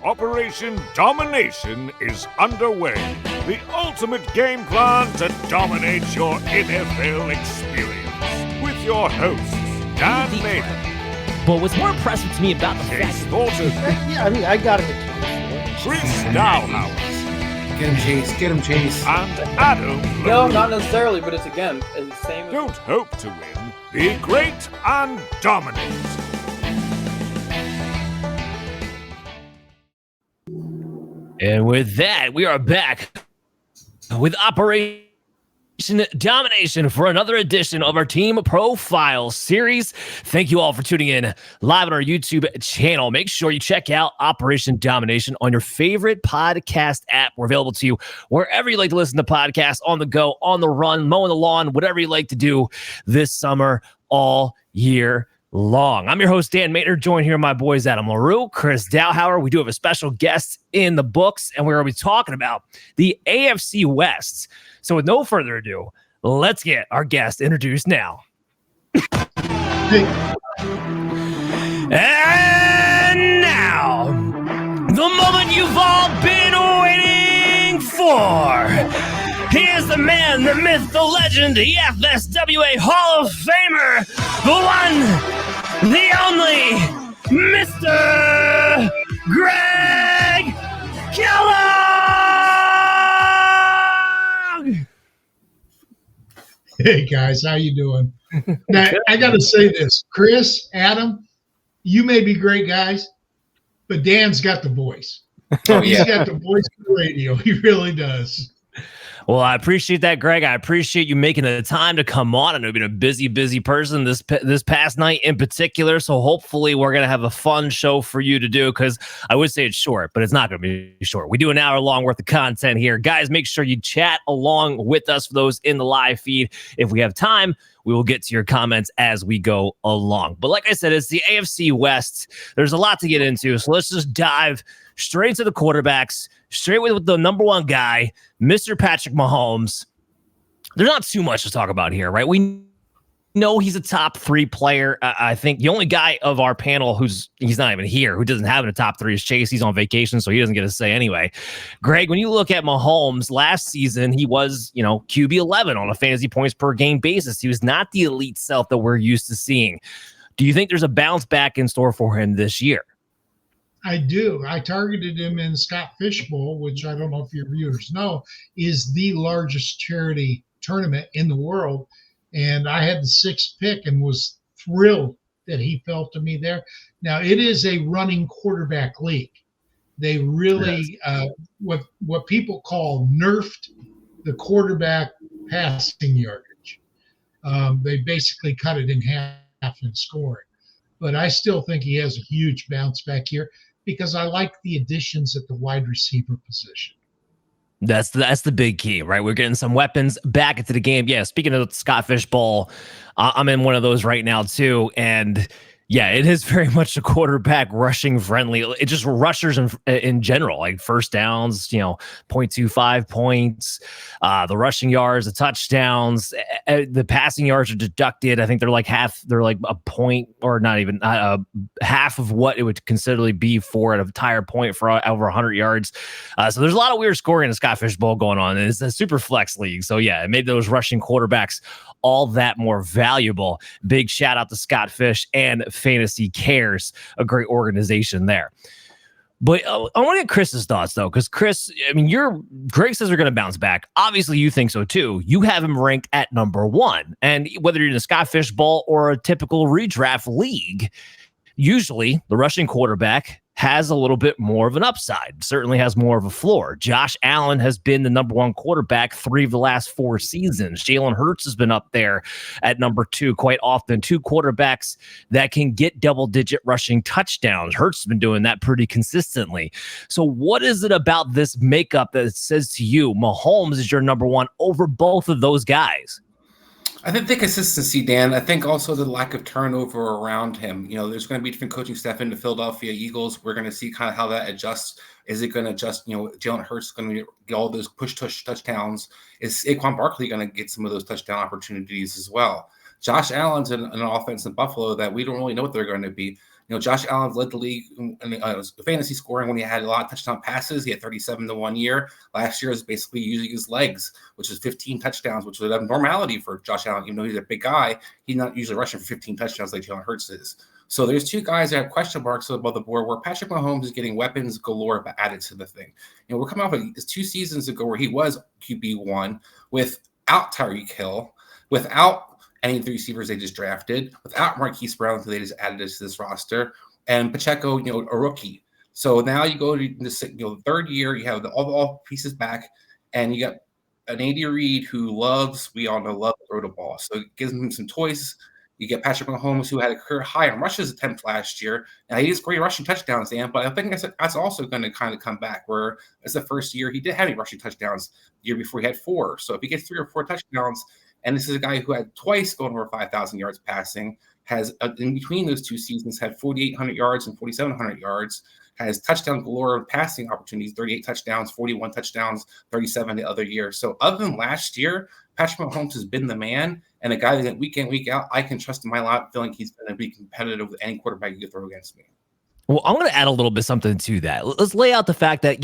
Operation Domination is underway. The ultimate game plan to dominate your NFL experience. With your hosts, Dan Maiden. But what's more impressive to me about the Case Thornton. Yeah, I mean, I gotta get Chris Dowhouse. Get him, Chase. Get him, Chase. And Adam. No, not necessarily, but it's again the same. Don't hope to win. Be great and dominate. And with that, we are back with Operation Domination for another edition of our Team Profile series. Thank you all for tuning in live on our YouTube channel. Make sure you check out Operation Domination on your favorite podcast app. We're available to you wherever you like to listen to podcasts, on the go, on the run, mowing the lawn, whatever you like to do this summer, all year long. I'm your host, Dan Mater, joined here by my boys Adam LaRue, Chris Dowhower. We do have a special guest in the books, and we're going to be talking about the AFC West. So with no further ado, let's get our guest introduced now. And now, the moment you've all been waiting for. He is the man, the myth, the legend, the FSWA Hall of Famer, the one, the only, Mr. Greg Kellogg! Hey guys, how you doing? Now, I got to say this, Chris, Adam, you may be great guys, but Dan's got the voice. He's got the voice of the radio. He really does. Well, I appreciate that, Greg. I appreciate you making the time to come on. I know you've been a busy person this past night in particular, so hopefully we're going to have a fun show for you to do, because I would say it's short, but it's not going to be short. We do an hour-long worth of content here. Guys, make sure you chat along with us for those in the live feed. If we have time, we will get to your comments as we go along. But like I said, it's the AFC West. There's a lot to get into, so let's just dive straight to the quarterbacks, straight with the number one guy, Mr. Patrick Mahomes. There's not too much to talk about here, right? We know he's a top three player. I think the only guy of our panel he's not even here, who doesn't have in the top three is Chase. He's on vacation, so he doesn't get a say anyway. Greg, when you look at Mahomes last season, he was, QB 11 on a fantasy points per game basis. He was not the elite self that we're used to seeing. Do you think there's a bounce back in store for him this year? I do. I targeted him in Scott Fish Bowl, which I don't know if your viewers know, is the largest charity tournament in the world. And I had the sixth pick and was thrilled that he fell to me there. Now, it is a running quarterback league. They really, what people call nerfed the quarterback passing yardage. They basically cut it in half in scoring. But I still think he has a huge bounce back here, because I like the additions at the wide receiver position. That's the big key, right? We're getting some weapons back into the game. Yeah, speaking of the Scott Fish Bowl, I'm in one of those right now too. And yeah, it is very much a quarterback rushing friendly. It just rushers in general, like first downs, 0.25 points, the rushing yards, the touchdowns, the passing yards are deducted. I think they're like a point, or not even half of what it would considerably be for an entire point for over 100 yards. So there's a lot of weird scoring in the Scott Fish Bowl going on. And it's a super flex league. So yeah, it made those rushing quarterbacks all that more valuable. Big shout out to Scott Fish and Fantasy Cares, a great organization there. But I want to get Chris's thoughts, though, because Chris, Greg says they're going to bounce back. Obviously, you think so, too. You have him ranked at number one. And whether you're in a Scott Fish Bowl or a typical redraft league, usually the rushing quarterback has a little bit more of an upside, certainly has more of a floor. Josh Allen has been the number one quarterback 3 of the last 4 seasons. Jalen Hurts has been up there at number 2 quite often. 2 quarterbacks that can get double-digit rushing touchdowns. Hurts has been doing that pretty consistently. So what is it about this makeup that says to you Mahomes is your number one over both of those guys? I think the consistency, Dan. I think also the lack of turnover around him. There's going to be different coaching staff in the Philadelphia Eagles. We're going to see kind of how that adjusts. Is it going to adjust? Jalen Hurts is going to get all those push touchdowns. Is Saquon Barkley going to get some of those touchdown opportunities as well? Josh Allen's in an offense in Buffalo that we don't really know what they're going to be. Josh Allen led the league in fantasy scoring when he had a lot of touchdown passes. He had 37 to 1 year. Last year is basically using his legs, which is 15 touchdowns, which is a normality for Josh Allen. Even though he's a big guy, he's not usually rushing for 15 touchdowns like Jalen Hurts is. So there's two guys that have question marks above the board where Patrick Mahomes is getting weapons galore added to the thing. We're coming off of 2 seasons ago where he was QB1 without Tyreek Hill, without any of the receivers they just drafted, without Marquise Brown, who they just added to this roster, and Pacheco, a rookie. So now you go to the third year, you have all pieces back, and you got an Andy Reid who loves to throw the ball. So it gives him some toys. You get Patrick Mahomes, who had a career high in rushes attempt last year. Now, he is great rushing touchdowns, Dan, but I think that's also going to kind of come back, where it's the first year he did have any rushing touchdowns. The year before he had 4. So if he gets 3 or 4 touchdowns, and this is a guy who had twice gone over 5,000 yards passing, has in between those 2 seasons had 4,800 yards and 4,700 yards, has touchdown galore passing opportunities, 38 touchdowns, 41 touchdowns, 37 the other year. So other than last year, Patrick Mahomes has been the man, and a guy that week in, week out, I can trust in my life, feeling he's going to be competitive with any quarterback you can throw against me. Well, I'm going to add a little bit something to that. Let's lay out the fact that,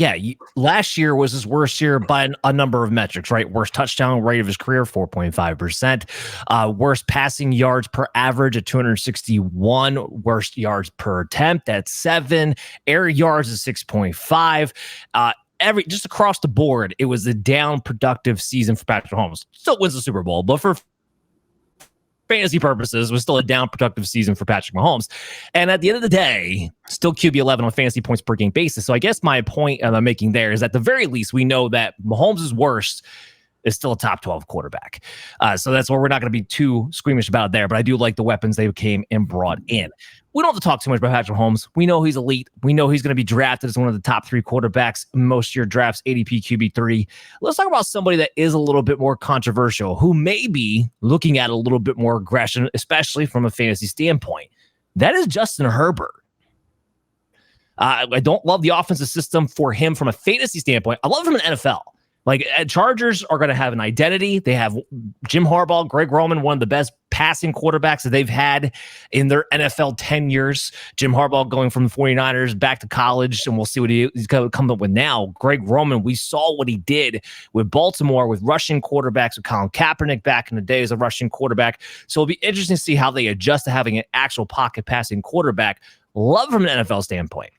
last year was his worst year by a number of metrics, right? Worst touchdown rate of his career, 4.5%. Worst passing yards per average at 261. Worst yards per attempt at 7. Air yards is 6.5. Just across the board, it was a down productive season for Patrick Mahomes. Still wins the Super Bowl, but for fantasy purposes, it was still a down productive season for Patrick Mahomes. And at the end of the day, still QB 11 on fantasy points per game basis. So I guess my point I'm making there is at the very least, we know that Mahomes' worst is still a top 12 quarterback. So that's where we're not going to be too squeamish about there, but I do like the weapons they came and brought in. We don't have to talk too much about Patrick Mahomes. We know he's elite. We know he's going to be drafted as one of the top 3 quarterbacks in most year drafts, ADP QB3. Let's talk about somebody that is a little bit more controversial, who may be looking at a little bit more aggression, especially from a fantasy standpoint. That is Justin Herbert. I don't love the offensive system for him from a fantasy standpoint. I love him in NFL. Like, Chargers are going to have an identity. They have Jim Harbaugh, Greg Roman, one of the best passing quarterbacks that they've had in their NFL 10 years. Jim Harbaugh going from the 49ers back to college, and we'll see what he's going to come up with now. Greg Roman, we saw what he did with Baltimore with rushing quarterbacks, with Colin Kaepernick back in the days of rushing quarterback. So it'll be interesting to see how they adjust to having an actual pocket passing quarterback. Love from an NFL standpoint.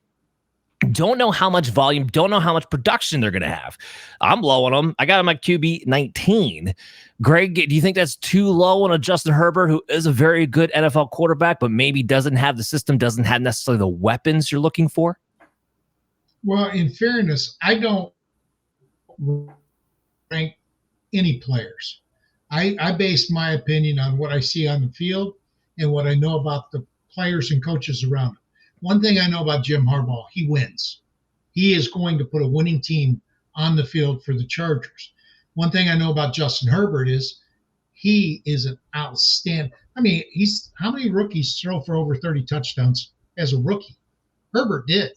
Don't know how much volume, don't know how much production they're going to have. I'm low on them. I got him at QB 19. Greg, do you think that's too low on a Justin Herbert, who is a very good NFL quarterback, but maybe doesn't have the system, doesn't have necessarily the weapons you're looking for? Well, in fairness, I don't rank any players. I base my opinion on what I see on the field and what I know about the players and coaches around him. One thing I know about Jim Harbaugh, he wins. He is going to put a winning team on the field for the Chargers. One thing I know about Justin Herbert is he is an outstanding. I mean, how many rookies throw for over 30 touchdowns as a rookie? Herbert did.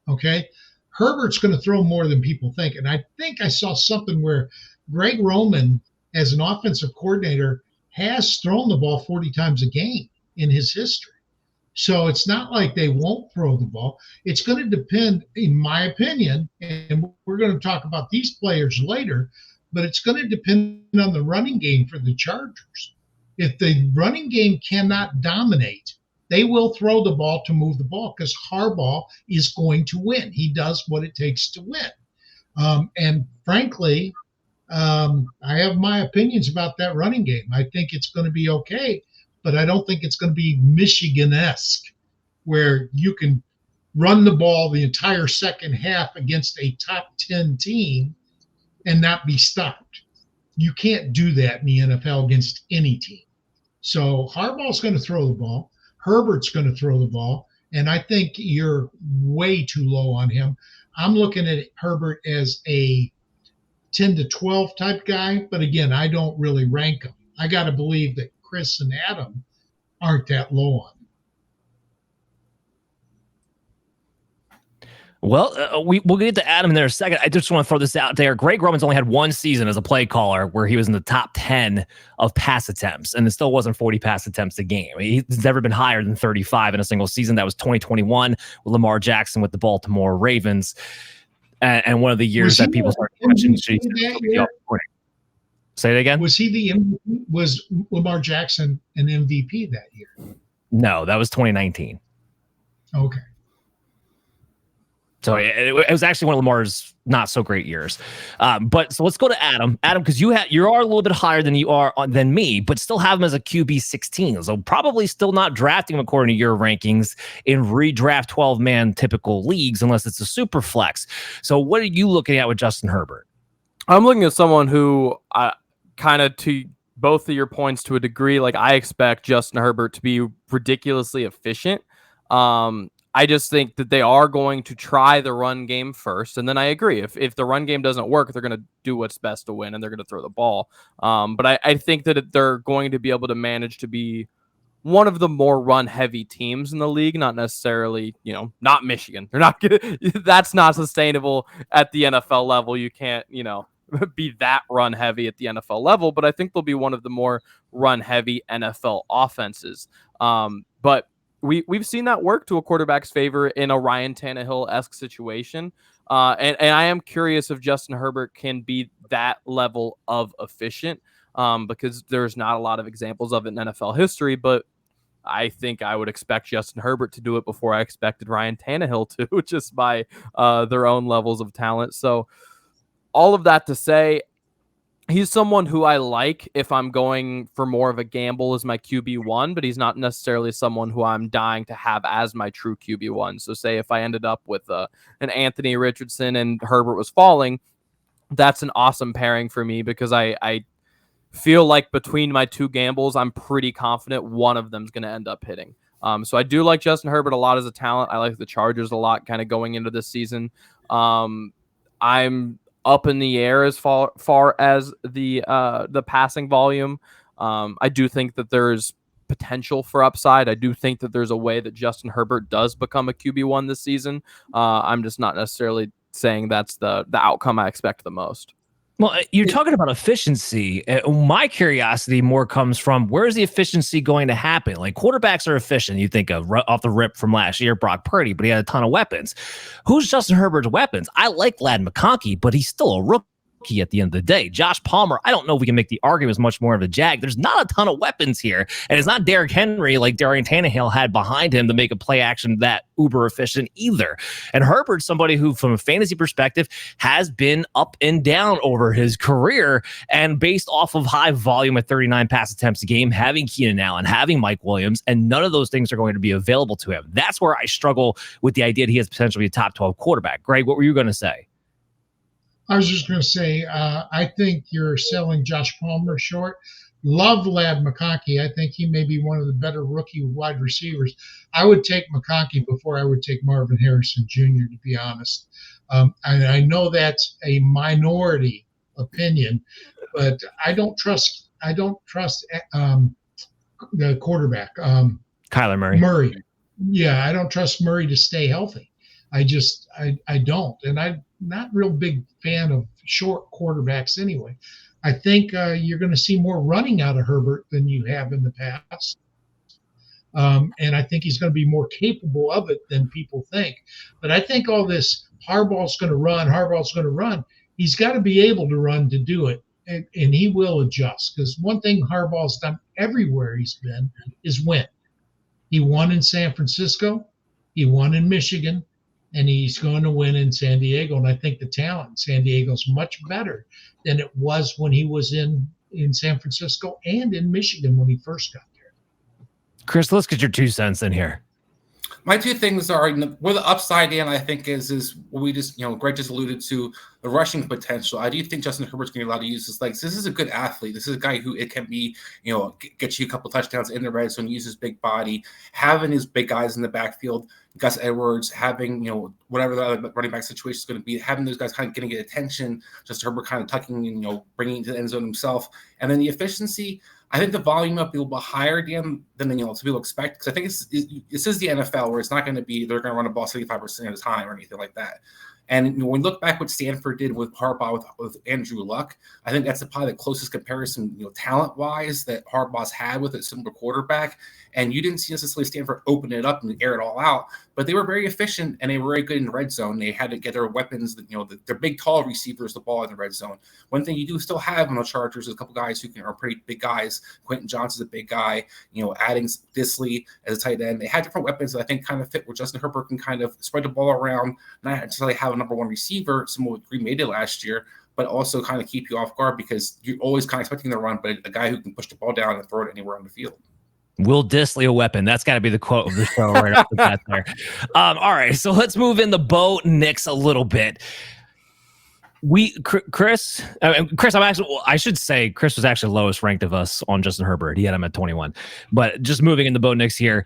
Okay. Herbert's going to throw more than people think. And I think I saw something where Greg Roman, as an offensive coordinator, has thrown the ball 40 times a game in his history. So it's not like they won't throw the ball. It's going to depend, in my opinion, and we're going to talk about these players later, but it's going to depend on the running game for the Chargers. If the running game cannot dominate, they will throw the ball to move the ball because Harbaugh is going to win. He does what it takes to win. And frankly, I have my opinions about that running game. I think it's going to be okay, but I don't think it's going to be Michigan-esque where you can run the ball the entire second half against a top 10 team and not be stopped. You can't do that in the NFL against any team. So Harbaugh's going to throw the ball. Herbert's going to throw the ball. And I think you're way too low on him. I'm looking at Herbert as a 10 to 12 type guy. But again, I don't really rank him. I got to believe that Chris and Adam aren't that low on him. Well, we'll get to Adam in there in a second. I just want to throw this out there. Greg Roman's only had one season as a play caller where he was in the top 10 of pass attempts, and it still wasn't 40 pass attempts a game. He's never been higher than 35 in a single season. That was 2021 with Lamar Jackson with the Baltimore Ravens, and one of the years that people started watching. Say it again. Was Lamar Jackson an MVP that year? No, that was 2019. Okay. So it was actually one of Lamar's not so great years. But so let's go to Adam. Adam, because you are a little bit higher than me, but still have him as a QB 16. So probably still not drafting him according to your rankings in redraft 12-man typical leagues unless it's a super flex. So what are you looking at with Justin Herbert? I'm looking at someone who kind of, to both of your points to a degree, like I expect Justin Herbert to be ridiculously efficient. I just think that they are going to try the run game first. And then I agree. If the run game doesn't work, they're going to do what's best to win, and they're going to throw the ball. But I think that they're going to be able to manage to be one of the more run-heavy teams in the league, not necessarily, not Michigan. They're not gonna, that's not sustainable at the NFL level. You can't, be that run-heavy at the NFL level, but I think they'll be one of the more run-heavy NFL offenses. But we've seen that work to a quarterback's favor in a Ryan Tannehill-esque situation. And I am curious if Justin Herbert can be that level of efficient, because there's not a lot of examples of it in NFL history, but I think I would expect Justin Herbert to do it before I expected Ryan Tannehill to, just by their own levels of talent. So all of that to say, he's someone who I like if I'm going for more of a gamble as my QB1, but he's not necessarily someone who I'm dying to have as my true QB1. So say if I ended up with an Anthony Richardson and Herbert was falling, that's an awesome pairing for me, because I feel like between my two gambles, I'm pretty confident one of them is going to end up hitting. So I do like Justin Herbert a lot as a talent. I like the Chargers a lot kind of going into this season. I'm up in the air as far as the passing volume. I do think that there's potential for upside. I do think that there's a way that Justin Herbert does become a QB1 this season. I'm just not necessarily saying that's the outcome I expect the most. Well, you're talking about efficiency. My curiosity more comes from, where is the efficiency going to happen? Like, quarterbacks are efficient. You think of off the rip from last year, Brock Purdy, but he had a ton of weapons. Who's Justin Herbert's weapons? I like Ladd McConkey, but he's still a rookie at the end of the day. Josh Palmer, I don't know if we can make the argument as much more of a jag. There's not a ton of weapons here, and it's not Derrick Henry like Darian Tannehill had behind him to make a play action that uber efficient either. And Herbert's somebody who, from a fantasy perspective, has been up and down over his career, and based off of high volume at 39 pass attempts a game, having Keenan Allen, having Mike Williams, and none of those things are going to be available to him. That's where I struggle with the idea that he has potentially a top 12 quarterback. Greg, what were you going to say? I was just going to say, I think you're selling Josh Palmer short. Love Ladd McConkey. I think he may be one of the better rookie wide receivers. I would take McConkey before I would take Marvin Harrison Jr., to be honest. And I know that's a minority opinion, but I don't trust the quarterback, Kyler Murray. Murray. Yeah, I don't trust Murray to stay healthy. I don't. And I'm not real big fan of short quarterbacks anyway. I think you're going to see more running out of Herbert than you have in the past. And I think he's going to be more capable of it than people think. But I think all this Harbaugh's going to run. He's got to be able to run to do it. And he will adjust. Because one thing Harbaugh's done everywhere he's been is win. He won in San Francisco. He won in Michigan. And he's going to win in San Diego. And I think the talent in San Diego is much better than it was when he was in San Francisco and in Michigan when he first got there. Chris, let's get your 2 cents in here. My two things are, where the upside in, I think, is what we just, Greg just alluded to, the rushing potential. I do think Justin Herbert's going to be allowed to use his legs. This is a good athlete. This is a guy who it can be, get you a couple touchdowns in the red zone, use his big body, having his big guys in the backfield, Gus Edwards, having, whatever the running back situation is going to be, having those guys kind of getting attention, Justin Herbert kind of tucking and, bringing it to the end zone himself. And then the efficiency, I think the volume might be a little bit higher than some people expect, because I think this is the NFL, where it's not going to be they're going to run a ball 75% of the time or anything like that. And when we look back what Stanford did with Harbaugh with Andrew Luck, I think that's probably the closest comparison, talent-wise, that Harbaugh's had with a similar quarterback. And you didn't see necessarily Stanford open it up and air it all out, but they were very efficient and they were very good in the red zone. They had to get their weapons, their big, tall receivers, the ball in the red zone. One thing you do still have on the Chargers is a couple guys who are pretty big guys. Quentin Johnson's a big guy, adding Disley as a tight end. They had different weapons that I think kind of fit where Justin Herbert can kind of spread the ball around, not necessarily have a number one receiver, similar what Green Bay did last year, but also kind of keep you off guard because you're always kind of expecting the run, but a guy who can push the ball down and throw it anywhere on the field. Will Disley a weapon? That's got to be the quote of the show right off the bat there. All right, so let's move in the Bo Nix a little bit. Chris, I should say Chris was actually lowest ranked of us on Justin Herbert. He had him at 21. But just moving into Bo Nix here,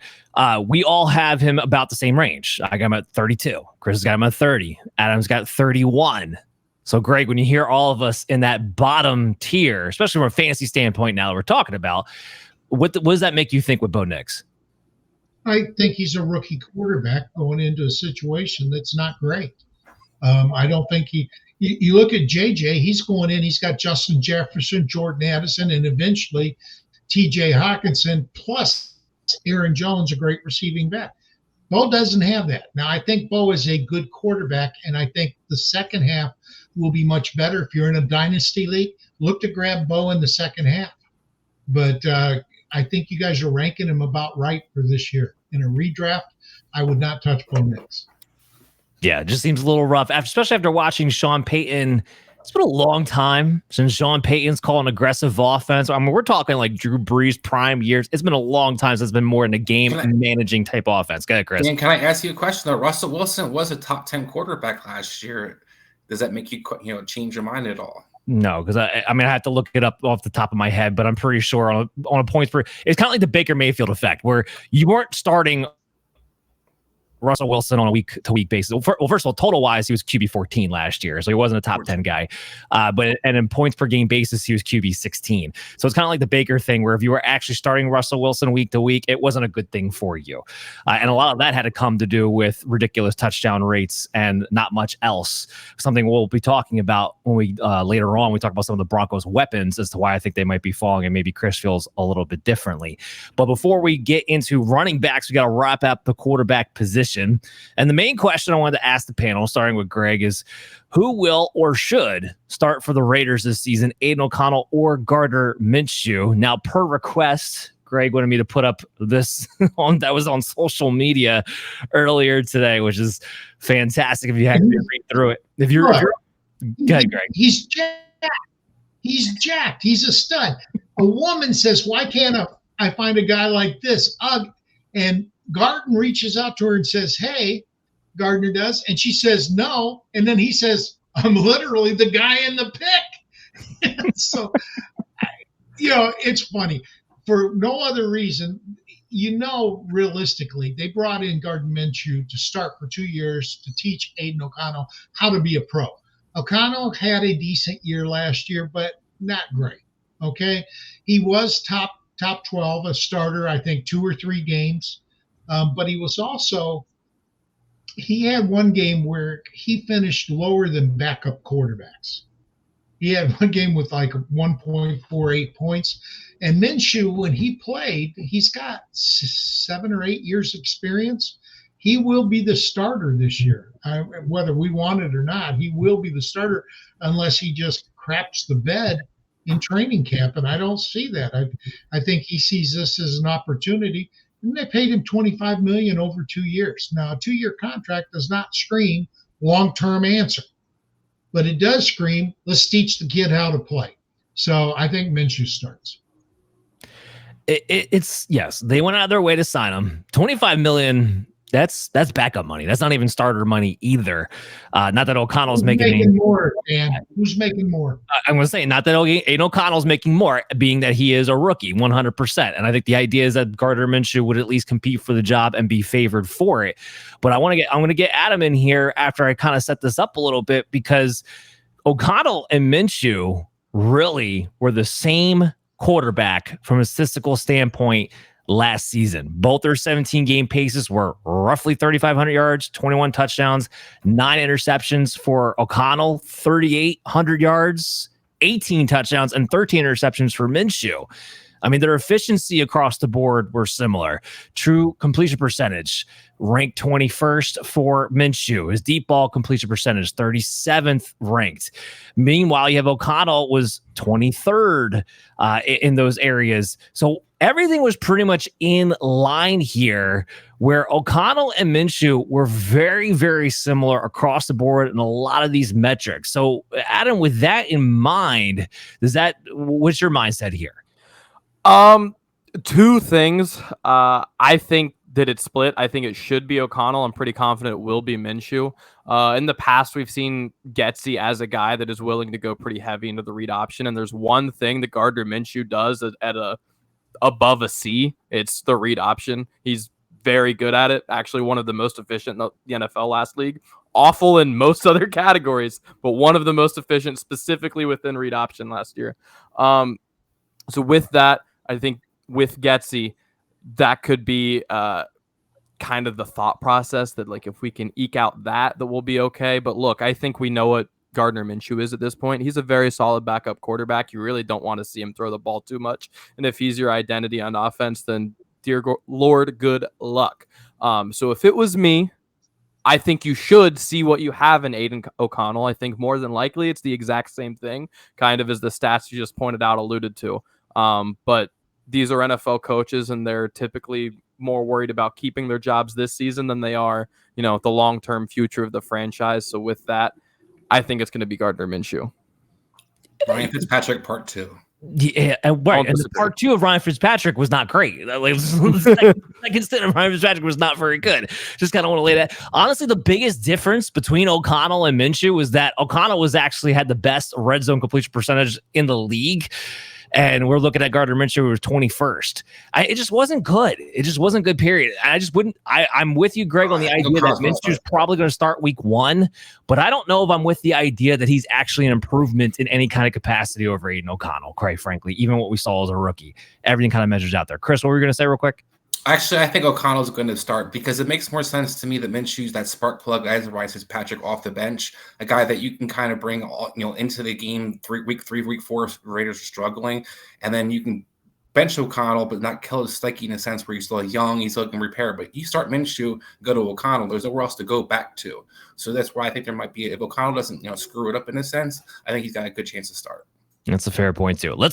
we all have him about the same range. I got him at 32. Chris has got him at 30. Adam's got 31. So, Greg, when you hear all of us in that bottom tier, especially from a fantasy standpoint now that we're talking about, what does that make you think with Bo Nix? I think he's a rookie quarterback going into a situation that's not great. I don't think you look at JJ, he's going in, he's got Justin Jefferson, Jordan Addison, and eventually TJ Hawkinson, plus Aaron Jones, a great receiving back. Bo doesn't have that. Now, I think Bo is a good quarterback, and I think the second half will be much better. If you're in a dynasty league, look to grab Bo in the second half. But I think you guys are ranking him about right for this year. In a redraft, I would not touch Bo Nix. Yeah, it just seems a little rough, especially after watching Sean Payton. It's been a long time since Sean Payton's called an aggressive offense. I mean, we're talking like Drew Brees prime years. It's been a long time since it's been more in a game managing type offense. Go ahead, Chris. And can I ask you a question? Though Russell Wilson was a top 10 quarterback last year. Does that make you change your mind at all? No, because I have to look it up off the top of my head, but I'm pretty sure on a points per. It's kind of like the Baker Mayfield effect, where you weren't starting Russell Wilson on a week-to-week basis. Well, first of all, total-wise, he was QB 14 last year, so he wasn't a top 10 guy. But in points per game basis, he was QB 16. So it's kind of like the Baker thing, where if you were actually starting Russell Wilson week to week, it wasn't a good thing for you. And a lot of that had to come to do with ridiculous touchdown rates and not much else. Something we'll be talking about when we later on we talk about some of the Broncos' weapons as to why I think they might be falling, and maybe Chris feels a little bit differently. But before we get into running backs, we got to wrap up the quarterback position. And the main question I wanted to ask the panel, starting with Greg, is who will or should start for the Raiders this season, Aiden O'Connell or Gardner Minshew? Now, per request, Greg wanted me to put up this that was on social media earlier today, which is fantastic if you had to read through it. If you're go ahead, Greg. He's jacked. He's jacked. He's a stud. A woman says, why can't I find a guy like this? And Gardner reaches out to her and says, hey, Gardner does. And she says, no. And then he says, I'm literally the guy in the pick. So, it's funny. For no other reason, realistically, they brought in Gardner Minshew to start for 2 years to teach Aiden O'Connell how to be a pro. O'Connell had a decent year last year, but not great. Okay. He was top 12, a starter, I think 2 or 3 games. But he had one game where he finished lower than backup quarterbacks. He had one game with like 1.48 points. And Minshew, when he played, he's got 7 or 8 years experience. He will be the starter this year. Whether we want it or not, he will be the starter unless he just craps the bed in training camp. And I don't see that. I think he sees this as an opportunity. And they paid him $25 million over 2 years. Now, a 2-year contract does not scream long-term answer, but it does scream, let's teach the kid how to play. So I think Minshew starts. It's yes, they went out of their way to sign him. $25 million. That's backup money. That's not even starter money either. Not that O'Connell's making more, Dan. Who's making more? I'm going to say not that Aiden O'Connell's making more, being that he is a rookie, 100%. And I think the idea is that Gardner Minshew would at least compete for the job and be favored for it. But I'm going to get Adam in here after I kind of set this up a little bit, because O'Connell and Minshew really were the same quarterback from a statistical standpoint last season. Both their 17-game paces were roughly 3,500 yards, 21 touchdowns, 9 interceptions for O'Connell, 3,800 yards, 18 touchdowns, and 13 interceptions for Minshew. I mean, their efficiency across the board were similar. True completion percentage ranked 21st for Minshew. His deep ball completion percentage, 37th ranked. Meanwhile, you have O'Connell was 23rd in those areas. So everything was pretty much in line here, where O'Connell and Minshew were very, very similar across the board in a lot of these metrics. So, Adam, with that in mind, what's your mindset here? Two things. I think that it's split. I think it should be O'Connell. I'm pretty confident it will be Minshew. In the past, we've seen Getsy as a guy that is willing to go pretty heavy into the read option. And there's one thing that Gardner Minshew does at above a C. It's the read option. He's very good at it. Actually, one of the most efficient in the NFL last league. Awful in most other categories, but one of the most efficient specifically within read option last year. So with that, I think with Getsy, that could be kind of the thought process that, like, if we can eke out that we'll be okay. But look, I think we know what Gardner Minshew is at this point. He's a very solid backup quarterback. You really don't want to see him throw the ball too much. And if he's your identity on offense, then dear Lord, good luck. So if it was me, I think you should see what you have in Aiden O'Connell. I think more than likely it's the exact same thing, kind of as the stats you just pointed out alluded to. But these are NFL coaches, and they're typically more worried about keeping their jobs this season than they are, the long-term future of the franchise. So with that, I think it's going to be Gardner Minshew. Ryan Fitzpatrick part 2. Yeah, right. And the part 2 of Ryan Fitzpatrick was not great. Like, second stint of Ryan Fitzpatrick was not very good. Just kind of want to lay that. Honestly, the biggest difference between O'Connell and Minshew was that O'Connell had the best red zone completion percentage in the league. And we're looking at Gardner Minshew, who was 21st. It just wasn't good. It just wasn't good, period. I just wouldn't. I'm with you, Greg, on the idea that Minshew's probably going to start week 1, but I don't know if I'm with the idea that he's actually an improvement in any kind of capacity over Aiden O'Connell, quite frankly, even what we saw as a rookie. Everything kind of measures out there. Chris, what were you going to say real quick? Actually, I think O'Connell's going to start because it makes more sense to me that Minshew's that spark plug as Ryan Fitzpatrick off the bench, a guy that you can kind of bring into the game. Week 3, week 4, Raiders are struggling, and then you can bench O'Connell but not kill his psyche in a sense where he's still young, he's still can repair. But you start Minshew, go to O'Connell, there's nowhere else to go back to. So that's why I think there might be, if O'Connell doesn't screw it up in a sense, I think he's got a good chance to start. That's a fair point too. Let's